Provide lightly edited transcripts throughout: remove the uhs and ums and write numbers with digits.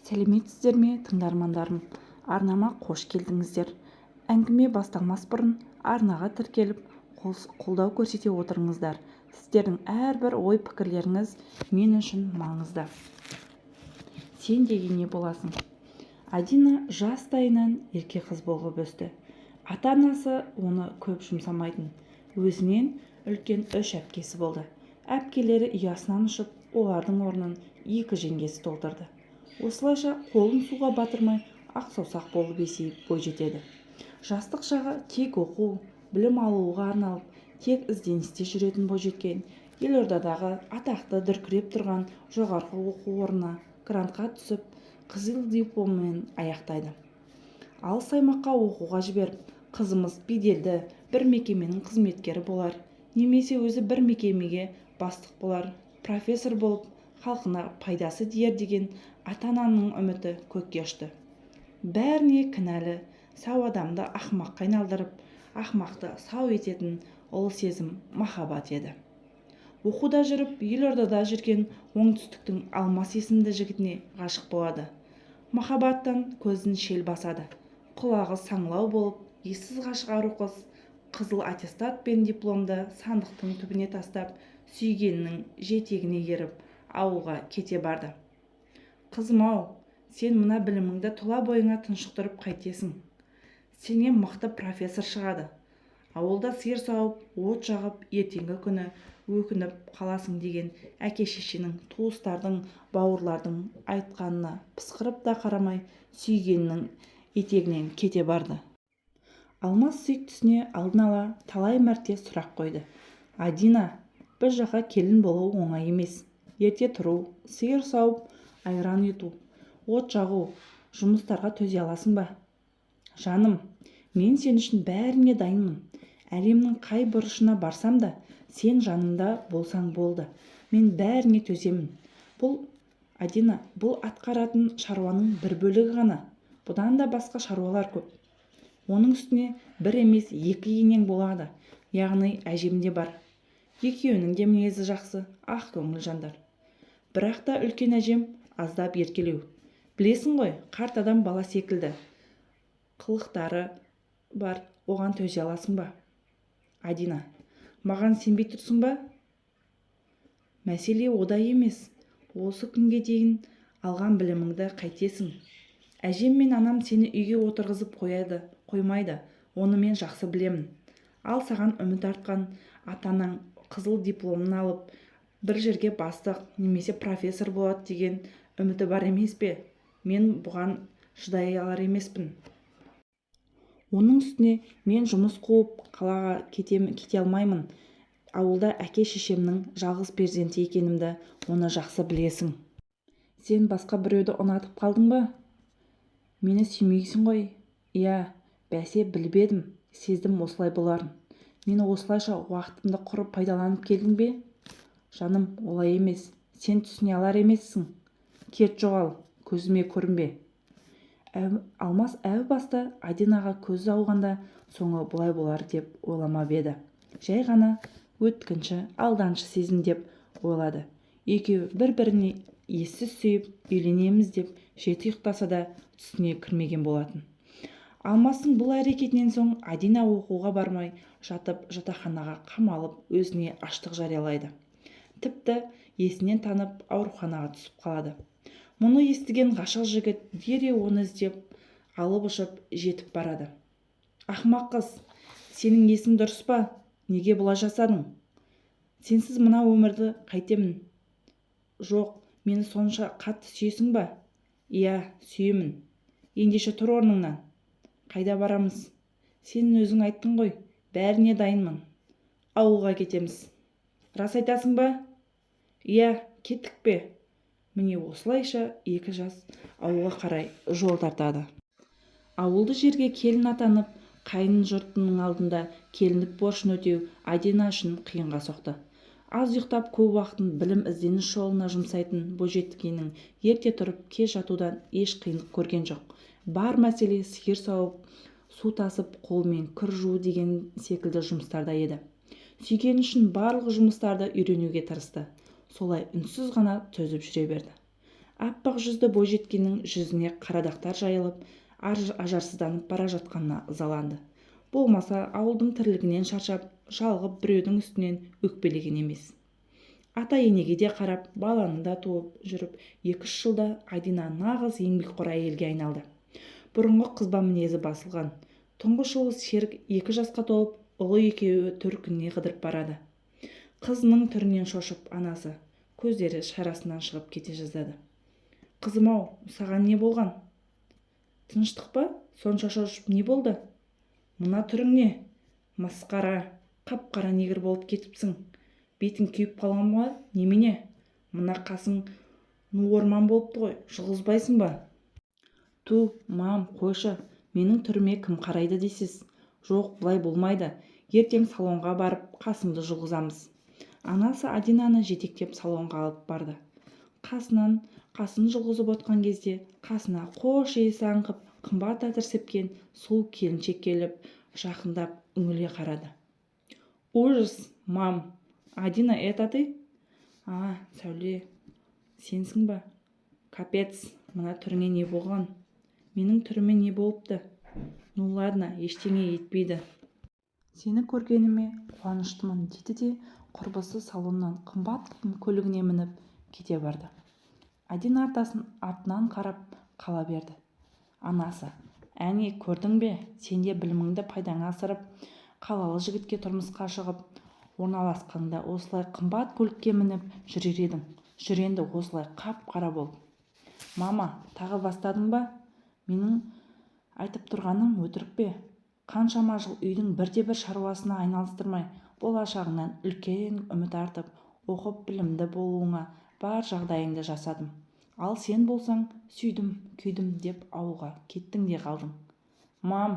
сәлеметсіздер ме тыңдармандарым, арнама қош келдіңіздер. Әңгіме басталмас бұрын арнаға тіркеліп қолдау көрсете отырыңыздар. Сіздердің әрбір ой-пікірлеріңіз мен үшін маңызды. Сен деген не боласың? Адина жастайынан ерке қыз болып өсті. Ата-анасы оны көп жұмсамайтын. Өзінен үлкен 3 әпкесі болды. Әпкелері ұясынан ұшып, олардың орнын 2 жеңгесі толтырды. Осылайша қолын суға батырмай ақ саусақ болып есейіп бойжетеді. Жастық шағы тек оқу, білім алуға арналып, тек ізденісте жүретін бойжеткен елордадағы атақты дүркіреп тұрған жоғарғы оқу орнына грантқа түсіп, қызыл дипломмен аяқтайды. Алыс аймаққа оқуға жіберіп, қызымыз беделді бір мекеменің қызметкері болар, немесе өзі бір мекемеге бастық болар, профессор болып, халқына пайдасы тиер деген ата-ананың үміті көкке ұшты. Бәріне кінәлі, сау адамды ақымаққа айналдырып, ақымақты сау ететін ұлы сезім махаббат еді. Оқуда жүріп, елордада жүрген оңтүстіктің Алмас есімді жігітіне ғашық болады. Махаббаттан көзін шел басады. Құлағы саңлау болып, ессіз ғашық ару қыз қызыл аттестат пен дипломды сандықтың түбіне тастап, сүйгенінің жетегіне еріп, ауылға кете барды. Қызым-ау, сен мына біліміңді тұла бойыңа тұншықтырып қайтесің? Сенен мықты профессор шығады. Ауылда сиыр сауып, от жағып, ертеңгі күні өкініп қаласың деген әке-шешенің, туыстардың, бауырлардың айтқанына пысқырып да қарамай, сүйгенінің етегінен кете барды. Алмас сүйіктісіне алдын ала талай мәрте сұрақ қойды. Адина, біз жаққа келін болу оңай емес. Ерте тұру, сиыр сауып, айран ету, от жағу, жұмыстарға төзе аласың ба? Жаным, мен сен үшін бәріне дайынмын. Әлемнің қай бұрышына барсам да, сен жанымда болсаң болды. Мен бәріне төземін. Адина, бұл атқаратын шаруаның бір бөлігі ғана. Бұдан да басқа шаруалар көп. Оның үстіне бір емес 2 енең болады. Яғни әжемде бар. Екеуінің де мінезі жақсы, ақ көңіл жандар. Бірақ та үлкен әжем аздап еркелеу. Білесің ғой, қарт адам бала секілді. Қылықтары бар, оған төзе аласың ба? Адина, маған сенбей тұрсың ба? Мәселе ода емес. Осы күнге дейін алған біліміңді қайтесің? Әжем мен анам сені үйге отырғызып қоймайды. Оны мен жақсы білемін. Ал саған үміт артқан ата-анаң қызыл дипломын алып, бір жерге бастық немесе профессор болады деген үміті бар емес пе? Мен бұған шыдай алар емеспін. Оның үстіне мен жұмыс қуып қалаға кете алмаймын. Ауылда әке-шешемнің жалғыз перзенті екенімді оны жақсы білесің. Сен басқа біреуді ұнатып қалдың ба? Мені сүймейсің ғой? Иә, бәсе біліп едім, сездім осылай боларын. Мені осылайша уақытымды құрып пайдаланып келдің бе? Жаным, олай емес. Сен түсіне алар емессің. Кет жоғал, көзіме көрінбе. Алмас әу баста Адинаға көзі ауғанда соңы бұлай болар деп ойламап еді. Жай ғана өткінші, алданшы сезім деп ойлады. Екеуі бір-біріне ессіз сүйіп, үйленеміз деп жеті ұйықтаса да түсіне кірмеген болатын. Алмастың бұл әрекетінен соң Адина оқуға бармай жатып, жатақханаға қамалып, өзіне аштық жариялайды. Тіпті есінен танып ауруханаға түсіп қалады. Мұны естіген ғашық жігіт дереу оны іздеп алып ұшып жетіп барады. Ақымақ қыз, сенің есің дұрыс па? Неге бұлай жасадың? Сенсіз мына өмірді қайтемін? Жоқ, мені сонша қатты сүйесің ба? Иә, сүйемін. Ендеше тұр орныңнан. Қайда барамыз? Сен өзің айттың ғой, бәріне дайынмын. Ауылға кетеміз. Рас айтасың ба? Иә, кеттік пе? Міне осылайша 2 жас ауылға қарай жол тартады. Ауылды жерге келін атанып, қайын жұртының алдында келіндік борышын өтеу Адина үшін қиынға соқты. Аз ұйықтап көп уақытын білім ізденіс жолына жұмсайтын бойжеткеннің ерте тұрып кеш жатудан еш қиындық көрген жоқ. Бар мәселе сиыр сауып, су тасып, қолмен кір жуу деген секілді жұмыстарда еді. Сүйгені үшін барлық жұмыстарды үйренуге тырысты. Солай үнсіз ғана төзіп жүре берді. Аппақ жүзді бойжеткеннің жүзіне қарадақтар жайылып, ажарсызданып бара жатқанына ызаланды. Болмаса ауылдың тірлігінен шаршап, жалығып біреудің үстінен өкпелеген емес. Ата-енеге де қарап, баланы да туып жүріп, 2-3 жылда Адина нағыз еңбекқор әйелге айналды. Бұрынғы қызба мінезі басылған. Тұңғыш ұлы Серік 2 жасқа толып, ұлы екеуі төркініне қыдырып барады. Қызының түрінен шошып, анасы көздері шарасынан шығып кете жаздады. Қызым-ау, саған не болған? Тыныштық па? Сонша шошып не болды? Мына түрің не? Масқара, қап-қара негір болып кетіпсің. Бетің күйіп қалған ба? Немене? Мына қасың ну орман болыпты ғой, жұлғызбайсың ба? Мам, қойшы, менің түріме кім қарайды дейсіз? Жоқ, бұлай болмайды. Ертең салонға барып, қасыңды жұлғызамыз. Анасы Адинаны жетектеп салонға алып барды. Қасын жұлғызып отқан кезде қасына қош иісі аңқып, қымбат әтір сепкен сұлу келіншек келіп, жақындап үңіле қарады. Ужас, мам! Адина, это ты? Сәуле, сенсің ба? Капец, мына түріңе не болған? Менің түріме не болыпты? Ну ладно, ештеңе етпейді. Сені көргеніме қуаныштымын, деді де құрбысы салоннан қымбат көлігіне мініп кете барды. Адина артынан қарап қала берді. Анасы, әне көрдің бе, сен де біліміңді пайдаңа асырып, қалалы жігітке тұрмысқа шығып, орналасқанда осылай қымбат көлікке мініп жүрер едің. Жүр енді осылай қап-қара болып. Мама, тағы бастадың ба? Менің айтып тұрғаным өтірік пе? Қаншама жыл үйдің бірде-бір шаруасына айналыстырмай, болашағыңнан үлкен үміт артып, оқып білімді болуыңа бар жағдайыңды жасадым. Ал сен болсаң, сүйдім, күйдім деп ауылға кеттің де қалдың. Мам,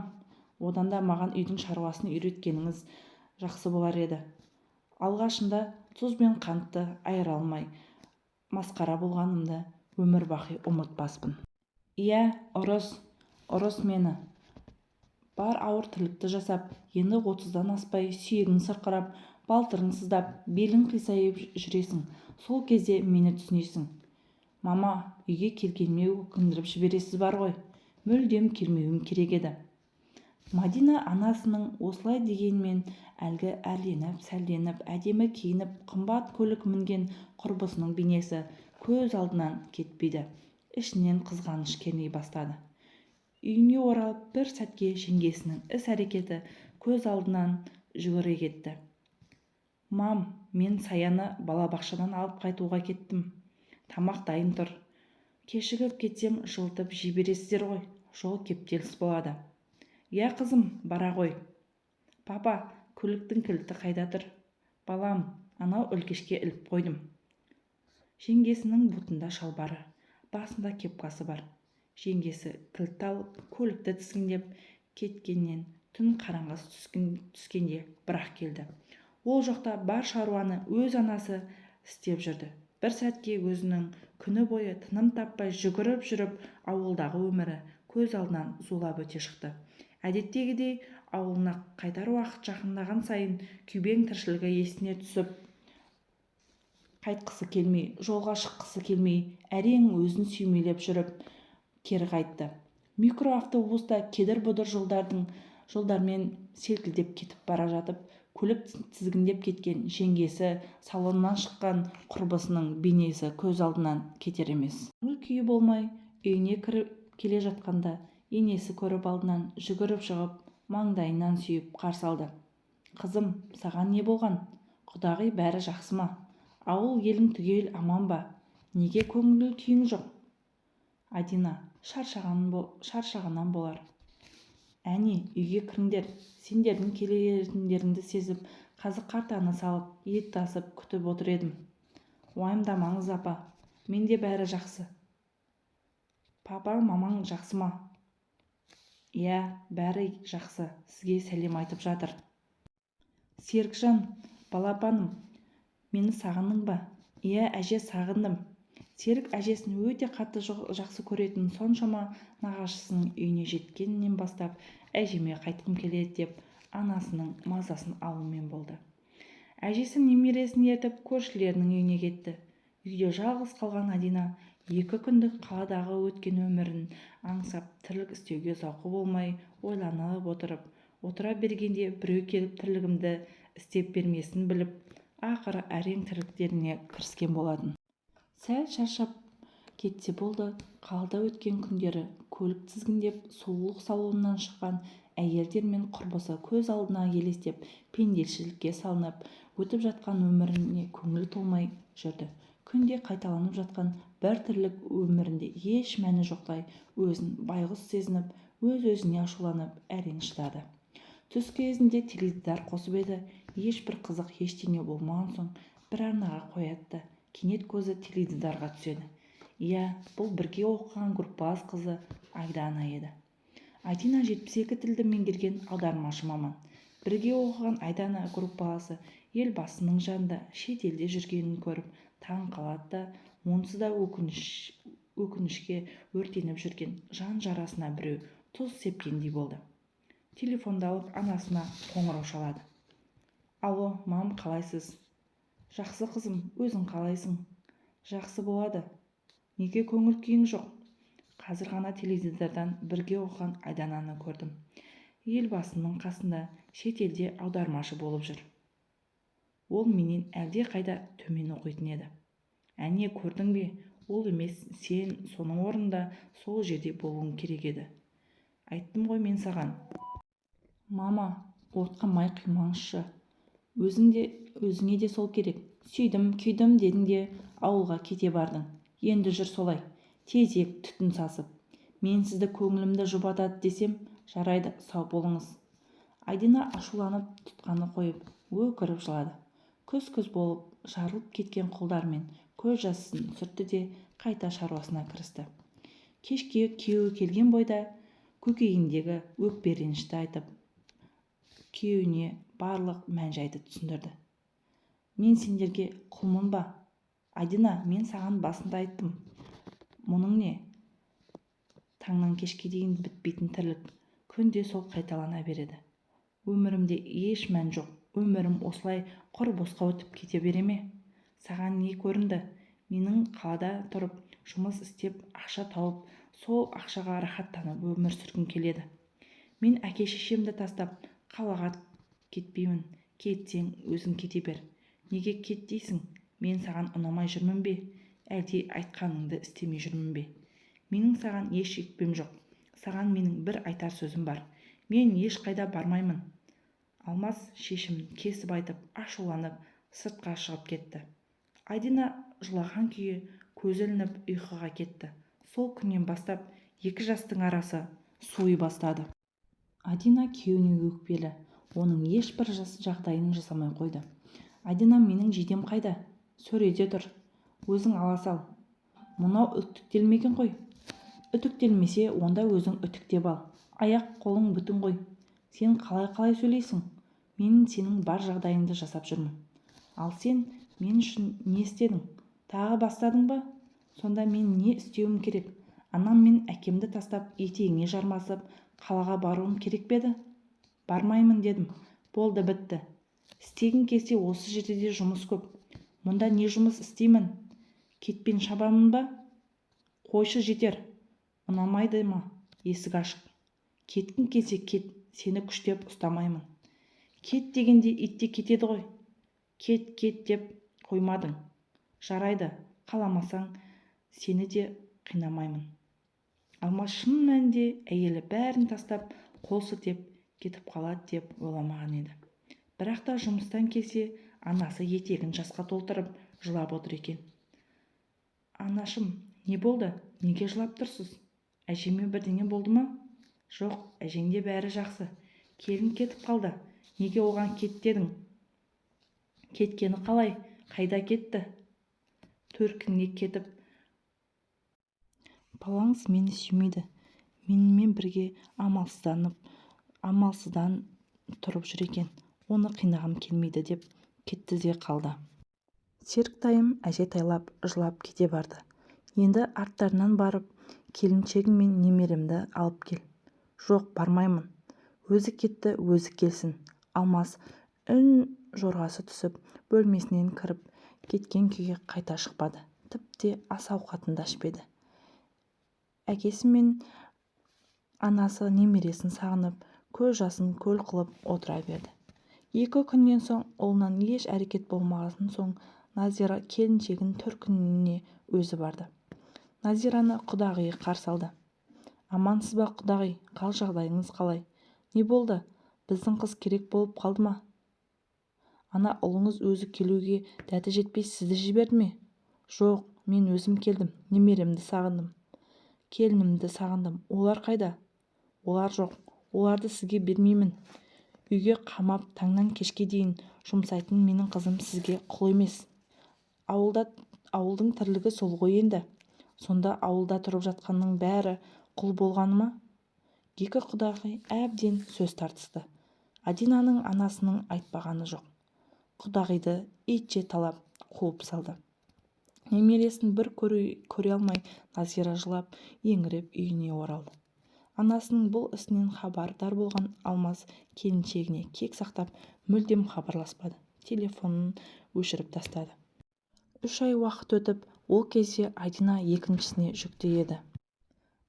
одан да маған үйдің шаруасын үйреткеніңіз жақсы болар еді. Алғашында тұз бен қантты айыра алмай масқара болғанымды өмір бақи ұмытпаспын. Иә, ұрыс мені. Бар ауыр тірлікті жасап, енді 30-дан аспай сүйегің сырқырап, балтырың сыздап, белің қисайып жүресің. Сол кезде мені түсінесің. Мама, үйге келгенме өкіндіріп жібересіз бар ғой. Мүлдем келмеуім керек еді. Мадина анасының осылай дегенмен әлгі әрленіп, сәлденіп, әдемі киініп, қымбат көлік мінген құрбысының бейнесі көз алдынан кетпейді. Ішінен қызғаныш керней бастады. Үйіне оралып бір сәтке жеңгесінің іс-әрекеті көз алдынан жүгіре кетті. Мам, мен Саяны балабақшадан алып қайтуға кеттім. Тамақ дайын тұр. Кешігіп кетсем жылытып жібересіздер ғой, жол кептеліс болады. Я қызым, бара ғой. Папа, көліктің кілті қайда тұр? Балам, анау үлкешке іліп қойдым. Жеңгесінің бұтында шалбары, басында кепкасы бар. Жеңгесі кілт алып, көлікті тізгіндеп кеткеннен түн қараңғысы түскенде бірақ келді. Ол жоқта бар шаруаны өз анасы істеп жүрді. Бір сәтке өзінің күні бойы тыным таппай жүгіріп жүріп ауылдағы өмірі көз алдынан зулап өте шықты. Әдеттегідей ауылына қайтар уақыт жақындаған сайын күйбең тіршілігі есіне түсіп, қайтқысы келмей, жолға шыққысы келмей, әрең өзін сүймелеп жүріп кері қайтты. Микроавтобуста кедір-бұдыр жолдармен селкілдеп кетіп бара жатып, көлік тізгіндеп кеткен жеңгесі, салоннан шыққан құрбысының бейнесі көз алдынан кетер емес. Көңіл күйі болмай, үйіне кіріп келе жатқанда, енесі көріп алдынан жүгіріп шығып, маңдайынан сүйіп қарсы алды. Қызым, саған не болған? Құдағи бәрі жақсы ма? Ауыл елің түгел аман ба? Неге көңіл күйің жоқ? Адина, шаршағаннан болар. Әне, үйге кіріңдер. Сендердің келетіндеріңді сезіп, қазір қартаны салып, ет тасып күтіп отыр едім. Уайымдамаңыз, апа. Менде бәрі жақсы. Папа, мамаң жақсы ма? Иә, бәрі жақсы. Сізге сәлем айтып жатыр. Серікжан, балапаным, мені сағындың ба? Иә, әже, сағындым. Серік әжесін өте қатты жақсы көретін соншама нағашысының үйіне жеткеннен бастап, әжеме қайтқым келеді деп, анасының мазасын алумен болды. Әжесі немересін ертіп көршілерінің үйіне кетті. Үйде жалғыз қалған Адина 2 күндік қаладағы өткен өмірін аңсап тірлік істеуге зауқы болмай ойланып отыра бергенде біреу келіп тірлігімді істеп бермесін біліп, ақыры әрең тірліктеріне кіріскен болатын. Сәл шаршап кетсе болды. Қалада өткен күндері көлік тізгіндеп сұлулық салонынан шыққан әйелдер мен құрбысы көз алдына елестеп пенделшілікке салынып өтіп жатқан өміріне көңіл толмай жүрді. Күнде қайталанып жатқан бір тірлік өмірінде еш мәні жоқтай өзін байғұс сезініп, өз-өзіне ашуланып әрең шыдады. Түс кезінде теледидар қосып еді. Ешбір қызық ештеңе болмаған соң бір арнаға қояды. Кенет көзі теледидарға түседі. Иә, бұл бірге оқыған группалас қызы Айдана еді. Айдина 72 тілді меңгерген аудармашы маман. Бірге оқыған Айдана группаласы елбасының жанында шет елде жүргенін көріп таң қалады да, онсыз да өкінішке өртеніп жүрген жан жарасына біреу тұз сепкендей болды. Телефонды алып анасына қоңырау шалады. Алло, мам, қалайсыз? Жақсы қызым, өзің қалайсың? Жақсы болады. Неге көңіл күйің жоқ? Қазір ғана теледидардан бірге оқыған Айдананы көрдім. Елбасының қасында шетелде аудармашы болып жүр. Ол менен әлде қайда төмен оқитын еді. Әне, көрдің бе? Ол емес, сен соның орнында сол жерде болуың керек еді. Айттым ғой мен саған. Мама, отқа май құймаңызшы. Өзіңе де сол керек. Сүйдім, күйдім дедің де ауылға кете бардың. Енді жүр солай, тезек түтін сасып. Мен сізді көңілімді жұбатады десем, жарайды, сау болыңыз. Айдина ашуланып тұтқаны қойып, өкіріп жылады. Күз болып жарылып кеткен қолдармен көз жасын сүртті де қайта шаруасына кірісті. Кешке күйеуі келген бойда көкейіндегі өкпе-ренішті айтып, күйеуіне барлық мән-жайды түсіндірді. Мен сендерге құлмын ба? Айдина, мен саған басында айттым. Мұның не? Таңнан кешке дейін бітпейтін тірлік. Күнде сол қайталана береді. Өмірімде еш мән жоқ. Өмірім осылай құр босқа өтіп кете бере ме? Саған не көрінді? Менің қалада тұрып, жұмыс істеп, ақша тауып, сол ақшаға рахаттанып өмір сүргім келеді. Мен әке-шешемді тастап қалаға кетпеймін. Кетсең, өзің кете бер. Неге кет дейсің? Мен саған ұнамай жүрмін бе? Әлде айтқаныңды істемей жүрмін бе? Менің саған еш екпем жоқ. Саған менің бір айтар сөзім бар. Мен ешқайда бармаймын. Алмас шешімін кесіп айтып, ашуланып, сыртқа шығып кетті. Айдина жылаған күйі көзі ілініп ұйқыға кетті. Сол күннен бастап екі жастың арасы суый бастады. Айдина күйеуіне өкпелі. Оның ешбір жағдайын жасамай қойды. Айдина, менің жидем қайда? Сөреде тұр. Өзің ала сал. Мынау үтіктелмеген ғой. Үтіктелмесе, онда өзің үтіктеп ал. Аяқ-қолың бүтін ғой. Сен қалай сөйлейсің? Мен сенің бар жағдайыңды жасап жүрмін. Ал сен мен үшін не істедің? Тағы бастадың ба? Сонда мен не істеуім керек? Анам мен әкемді тастап, етегіңе жармасып, қалаға баруым керек пе еді? Бармаймын дедім. Болды, бітті. Істегің келсе осы жерде де жұмыс көп. Мұнда не жұмыс істеймін? Кетпен шабамын ба? Қойшы, жетер. Ұнамайды ма? Есік ашық. Кеткің келсе кет, сені күштеп ұстамаймын. Кет дегенде ит те кетеді ғой. Кет деп қоймадың. Жарайды, қаламасаң сені де қинамаймын. Алмас шын мәнінде әйелі бәрін тастап қол сілтеп кетіп қалады деп ойламаған еді. Бірақ та жұмыстан келсе, анасы етегін жасқа толтырып жылап отыр екен. Анашым, не болды? Неге жылап тұрсыз? Әжеме бірдеңе болды ма? Жоқ, әжеңде бәрі жақсы. Келін кетіп қалды. Неге оған кет дедің? Кеткені қалай? Қайда кетті? Төркінге кетіп. Балаңыз мені сүймейді. Менімен бірге амалсыздан тұрып жүр екен. Оны қинағым келмейді деп кетті де қалды. Серіктайым әжетайлап жылап кете барды. Енді арттарынан барып, келіншегім мен немеремді алып кел. Жоқ, бармаймын. Өзі кетті, өзі келсін. Алмас үн жорғасы түсіп, бөлмесінен кіріп кеткен күйге қайта шықпады. тіпті ас-ауқатын да ішпеді. Әкесі мен анасы немересін сағынып, көз жасын көл қылып отыра берді. 2 күннен соң ұлынан еш әрекет болмаған соң Назира келіншегін төркініне өзі барды. Назираны құдағиы қарсы алды. «Амансыз ба құдағи, қал жағдайыңыз қалай? Не болды? Біздің қыз керек болып қалды ма? Ана ұлыңыз өзі келуге дәті жетпей сізді жіберді ме?» «Жоқ, мен өзім келдім. Немеремді сағындым. Келінімді сағындым. Олар қайда?» «Олар жоқ. Оларды сізге бермеймін. Үйге қамап таңнан кешке дейін жұмсайтын менің қызым сізге құл емес. Ауылдың тірлігі сол ғой енді. Сонда ауылда тұрып жатқанның бәрі құл болғаны ма?» 2 құдағи әбден сөз тартысты. Адинаның анасының айтпағаны жоқ. Құдағиды итше талап қуып салды. Немересін бір көре алмай Назира жылап, еңіреп үйіне оралды. Анасының бұл ісінен хабардар болған Алмас келіншегіне кек сақтап мүлдем хабарласпады. Телефонын өшіріп тастады. 3 ай уақыт өтіп, ол кезде Айдина екіншісіне жүкті еді.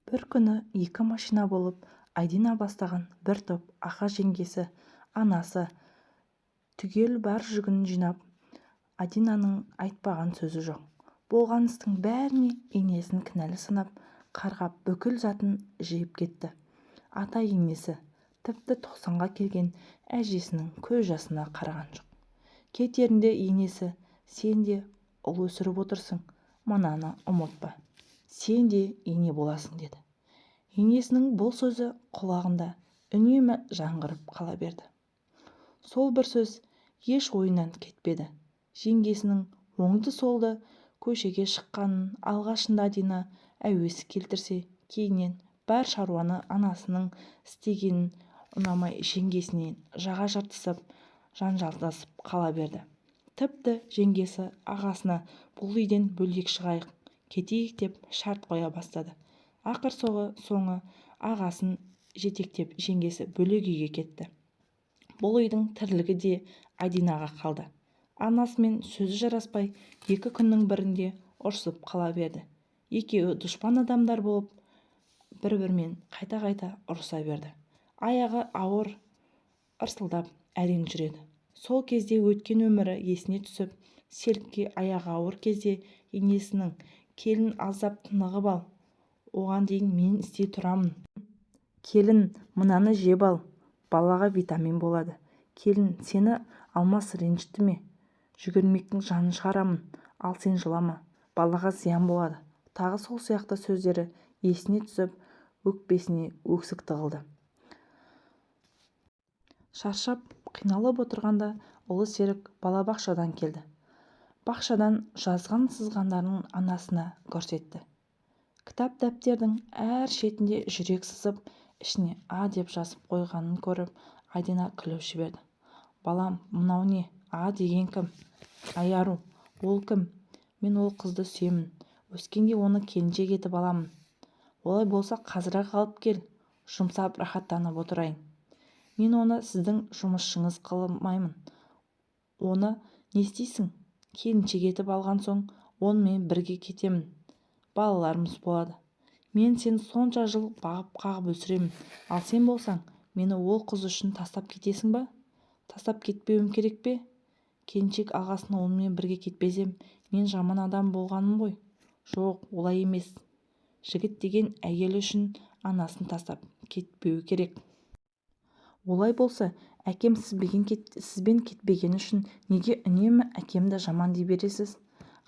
Бір күні 2 машина болып Айдина бастаған бір топ аға жеңгесі, анасы түгел бар жүгін жинап, Адинаның айтпаған сөзі жоқ. Болған істің бәріне енесін кінәлі санап, қарғап бүкіл затын жиып кетті. Ата-енесі тіпті 90-ға келген әжесінің көз жасына қараған жоқ. Кетерінде енесі, «Сен де ұл өсіріп отырсың, мынаны ұмытпа. Сен де ене боласың» деді. Енесінің бұл сөзі құлағында үнемі жаңғырып қала берді. Сол бір сөз еш ойынан кетпеді. Жеңгесінің оңды-солды көшеге шыққанын алғашында Адина әуесі келтірсе, кейіннен бар шаруаны анасының істегенін ұнамай жеңгесінен жаға жыртысып, жанжалдасып қала берді. Тіпті жеңгесі ағасына бұл үйден бөлек шығайық, кетейік деп шарт қоя бастады. Ақыр соңы ағасын жетектеп жеңгесі бөлек үйге кетті. Бұл үйдің тірлігі де Адинаға қалды. Анасымен сөзі жараспай 2 күннің бірінде ұрсып қала берді. Екеуі дұшпан адамдар болып бір-бірімен қайта-қайта ұрыса берді. Аяғы ауыр ырсылдап әрең жүреді. Сол кезде өткен өмірі есіне түсіп, селкке аяғы ауыр кезде енесінің «Келін аздап тынығып ал, оған дейін мен істей тұрамын. Келін, мынаны жеп ал, балаға витамин болады. Келін, сені Алмас ренжітті ме? Жүгірмектің жанын шығарамын, ал сен жылама, балаға зиян болады». Тағы сол сияқты сөздері есіне түсіп, өкпесіне өксік тығылды. Шаршап, қиналып отырғанда ұлы Серік балабақшадан келді. Бақшадан жазған-сызғандарын анасына көрсетті. Кітап-дәптердің әр шетінде жүрек сызып, ішіне «А» деп жазып қойғанын көріп, Айдина күліп жіберді. «Балам, мынау не? А деген кім? Ай ару, ол кім? Мен ол қызды сүйемін. Өскенде оны келіншек етіп аламын. Олай болса қазір-ақ алып кел, жұмсап рахаттанып отырайын. Мен оны сіздің жұмысшыңыз қылмаймын. Оны не істейсің? Келіншек етіп алған соң онымен бірге кетемін. Балаларымыз болады. Мен сені сонша жыл бағып-қағып өсіремін. Ал сен болсаң, мені ол қыз үшін тастап кетесің ба? Тастап кетпеуім керек пе? Келіншек алғасын онымен бірге кетпесем, мен жаман адам болғаным ғой. Жоқ, олай емес. Жігіт деген әйелі үшін анасын тастап кетпеуі керек. Олай болса, әкем сізбен кетпеген үшін неге үнемі әкемді жаман дей бересіз?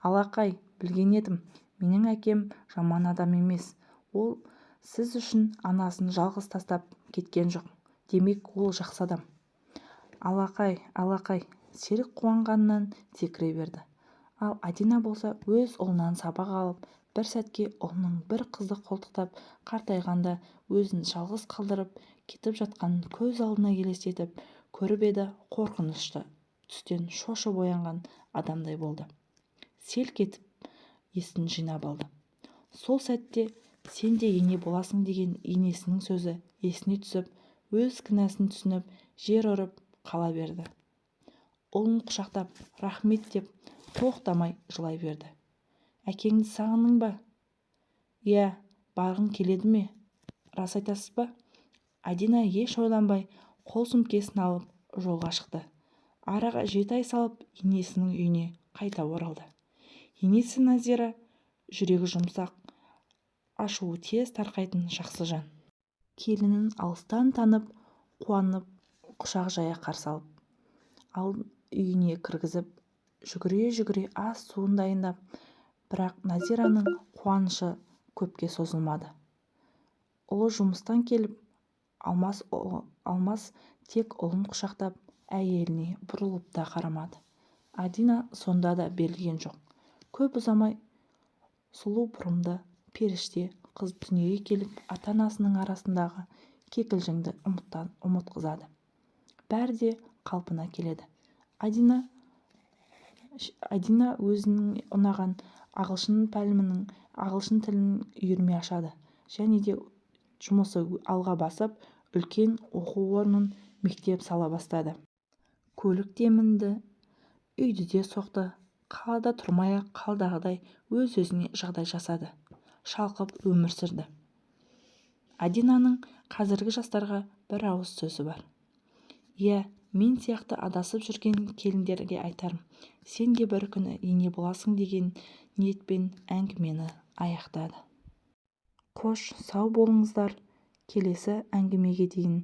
Алақай, білген едім, менің әкем жаман адам емес. Ол сіз үшін анасын жалғыз тастап кеткен жоқ. Демек, ол жақсы адам. Алақай, Серік қуанғаннан секіре берді. Ал Адина болса өз ұлынан сабақ алып, бір сәтке ұлының бір қызды қолтықтап қартайғанда өзін жалғыз қалдырып кетіп жатқанын көз алдына елестетіп көріп еді, қорқынышты түстен шошып оянған адамдай болды. Селк етіп есін жинап алды. Сол сәтте «Сен де ене боласың» деген енесінің сөзі есіне түсіп, өз кінәсін түсініп, жер ұрып қала берді. Ұлын құшақтап «Рахмет» деп тоқтамай жылай берді. Әкеңді сағындың ба? Иә, барғың келеді ме? Рас айтасыз ба? Адина еш ойланбай қол сөмкесін алып жолға шықты. Араға 7 ай салып енесінің үйіне қайта оралды. Енесі Назира жүрегі жұмсақ, ашуы тез тарқайтын жақсы жан. Келінін алыстан танып, қуанып, құшақ жая қарсы алып, үйіне кіргізіп, жүгіре-жүгіре ас суын дайындап, бірақ Назираның қуанышы көпке созылмады. Ұлы жұмыстан келіп, Алмас тек ұлын құшақтап, әйеліне бұрылып та қарамады. Адина сонда да берілген жоқ. Көп ұзамай сұлу бұрымды періште қыз дүниеге келіп, ата-анасының арасындағы кикілжіңді ұмытқызады. Бәрі де қалпына келеді. Адина өзінің ұнаған ағылшын тілін үйірме ашады, және де жұмысы алға басып, үлкен оқу орнын мектеп сала бастады. Көлік те мінді, үйді де соқты, қалада тұрмай-ақ қалдағыдай өз-өзіне жағдай жасады, шалқып өмір сүрді. Адинаның қазіргі жастарға бір ауыз сөзі бар. Иә, мен сияқты адасып жүрген келіндерге айтарым, сен де бір күні ене боласың деген ниетпен әңгімені аяқтады. Қош, сау болыңыздар. Келесі әңгімеге дейін